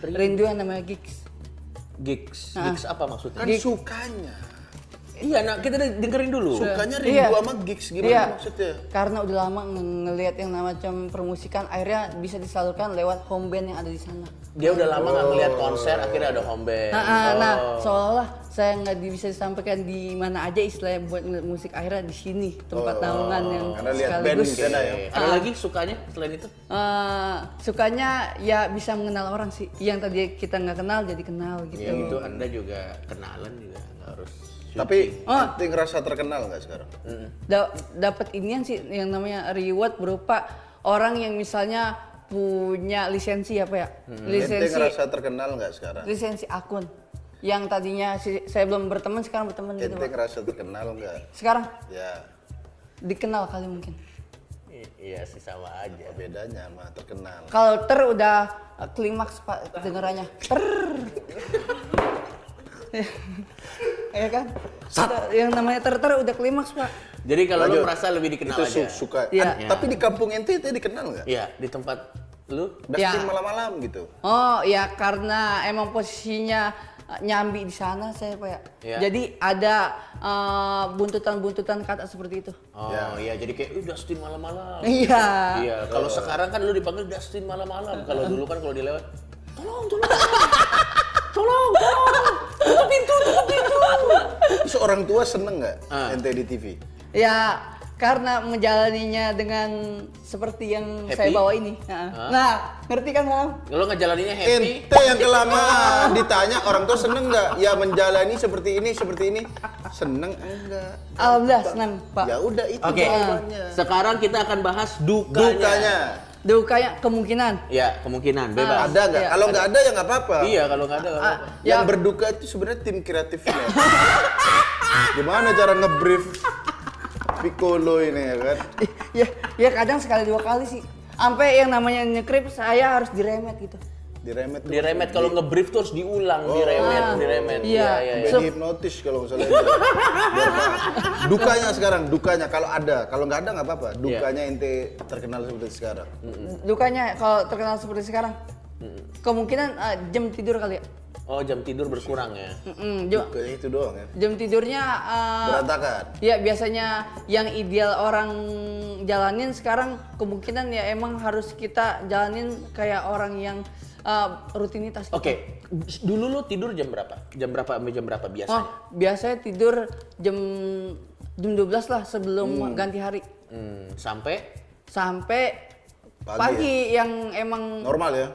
Rindu yang namanya gigs. Gigs apa maksudnya? Kan sukanya. Iya, nah kita dengerin dulu. Sukanya rindu sama gigs gimana maksudnya? Karena udah lama ngelihat yang macam permusikan, akhirnya bisa disalurkan lewat home band yang ada di sana. Dia udah lama nggak ngeliat konser, akhirnya ada home band. Nah, seolah-olah saya nggak bisa disampaikan di mana aja istilahnya buat ngeliat musik, akhirnya di sini tempat naungan yang karena lihat band di sana ya. Ada lagi sukanya selain itu? Sukanya ya bisa mengenal orang sih. Yang tadi kita nggak kenal jadi kenal gitu. Ya gitu, Anda juga kenalan juga nggak harus. Tapi ente ngerasa terkenal nggak sekarang? Dapat inian sih yang namanya reward berupa orang yang misalnya punya lisensi apa ya? Ente ngerasa terkenal nggak sekarang? Lisensi akun. Yang tadinya saya belum berteman, sekarang berteman gitu. Ente ngerasa terkenal nggak? Sekarang Ya. dikenal kali mungkin. Iya sih sama aja. Apa bedanya sama terkenal? Kalau udah klimaks Pak dengerannya. Ya kan? Yang namanya udah klimaks Pak. Jadi kalau lu Lanjut. merasa lebih dikenal Itu aja. suka. Iya. Tapi di kampung ente dikenal nggak? Iya, di tempat lu. Dustin malam-malam gitu. Oh ya, karena emang posisinya nyambi di sana saya Pak ya. Iya. Jadi ada buntutan-buntutan kata seperti itu. Oh iya, jadi kayak Dustin malam-malam. Iya. Iya, kalau sekarang kan lu dipanggil Dustin malam-malam. Kalau dulu kan kalau dilewat, tolong. Tutup pintu. Terus orang tua seneng nggak ente di TV? Ya, karena menjalaninya dengan seperti yang Happy? saya bawa ini. Nah, ngerti kan Bang? lu ngejalaninnya happy. Ente yang kelamaan ditanya orang tua seneng nggak? Ya menjalani seperti ini. Seneng enggak? Alhamdulillah senang Pak. Ya udah itu Oke, jawabannya. sekarang kita akan bahas dukanya. Dukanya kemungkinan. Ya, kemungkinan bebas. Ada nggak? Iya. Kalau nggak ada ya nggak apa-apa. Iya, kalau nggak ada. nggak apa-apa. Yang berduka itu sebenarnya tim kreatifnya. Gimana cara ngebrief Piccolo ini ya kan? Ya kadang sekali dua kali sih. Sampai yang namanya nyekrip saya harus diremet gitu. Diremet. Diremet kalau nge-brief tuh harus diulang, diremet. Iya. Jadi hipnotis kalau misalnya. Biar paham. Dukanya kalau ada, kalau nggak ada nggak apa-apa. Dukanya ente terkenal seperti sekarang. Dukanya kalau terkenal seperti sekarang, kemungkinan jam tidur kali ya. Oh, jam tidur berkurang ya. Dukanya itu doang ya. Jam tidurnya Berantakan. ya biasanya yang ideal orang jalanin sekarang kemungkinan ya emang harus kita jalanin kayak orang yang rutinitas gitu. Oke, dulu lu tidur jam berapa? Jam berapa sampai jam berapa biasanya? Biasanya tidur jam 12 lah sebelum ganti hari. Sampai Sampai Pagi pagi yang emang normal ya.